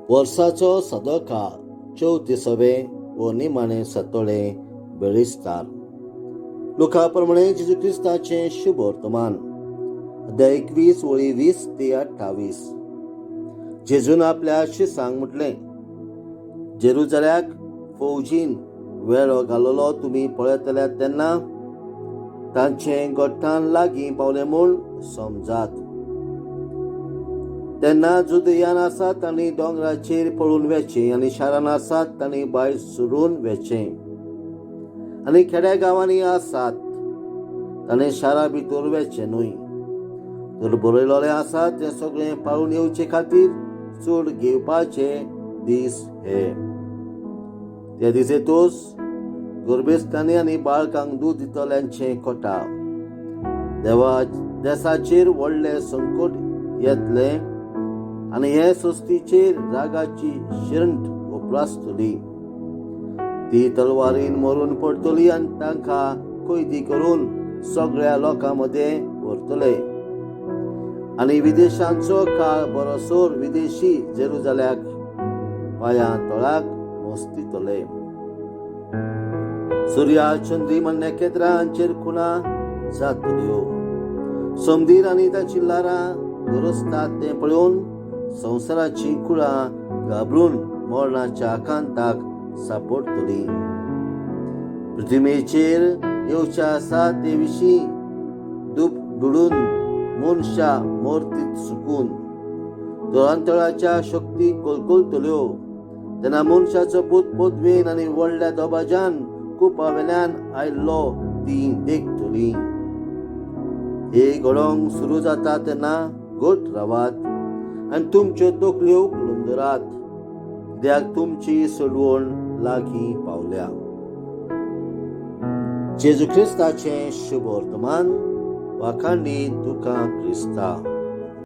वर्साचो सदो काळ 34वे व निमाणे 17 बेरिस्तार. लुका प्रमाणे जेजू क्रिस्ताचे शुभ वर्तमान अध्याय 21 वळी 20 ते 28. जेजून आपल्या शिसांक म्हटले, जेरुजल्याक फौजीन वेळो घाललो तुमी पळयतल्यात तेन्ना तांचे गोठाण लागीं पावले म्हूण समजात. तेन्ना जुदयान आसात तांणी दोंगराचेर पळून वचचें, आनी शारान आसात तांणी भायर सरून वचचें, आनी खेड्या गांवांनी आसात तांणी शारा भितर वचचें न्हय. तर बरयलोले आसात ते सगळें पाळून येवचे खातीर चूड घेवपाचे दीस हे. त्या दीस येतूच गर्भस्थानी आनी बाळकांक दूद दितल्यांचे कोटा. देशाचेर व्हडले संकट येतले आनी हे सस्तीचेर रागाची शिरंट उपरासतली. ती तलवारीन मरून पडटली आनी तांकां कैदी करून सगळ्या लोकां मदें व्हरतले. आनी विदेशांचो काळ बरोसोर विदेशी जेरुजल्याक पांयां तळाक मस्तितले. सुर्या चंद्रीम आनी नखेत्रां हांचेर खुणा जातल्यो. समंदीर आनी ताची लारां गरजतात तें पळोवन संवसाराची कुळां घाबरून मरणाच्या आकांताक सांपडटली. पृथ्वीचेर येवच्या आसा ते विशीं दुडून मनशां मोर्तीत सुकून तळांतळाच्या शक्ती कलकलतल्यो. तेन्ना मनशाचो पूत पदवेन आनी व्हडल्या दबाज्यान कुपा वेल्यान आयिल्लो ती देखतली. हे घडोवंक सुरू जाता तेन्ना घट रावात आनी तुमच्यो तकल्यो उखलून कित्याक तुमची सडवण लागीं पावल्या. जेजू क्रिस्ताचें शुभ वर्तमान. वाखाणली तुका क्रिस्ता.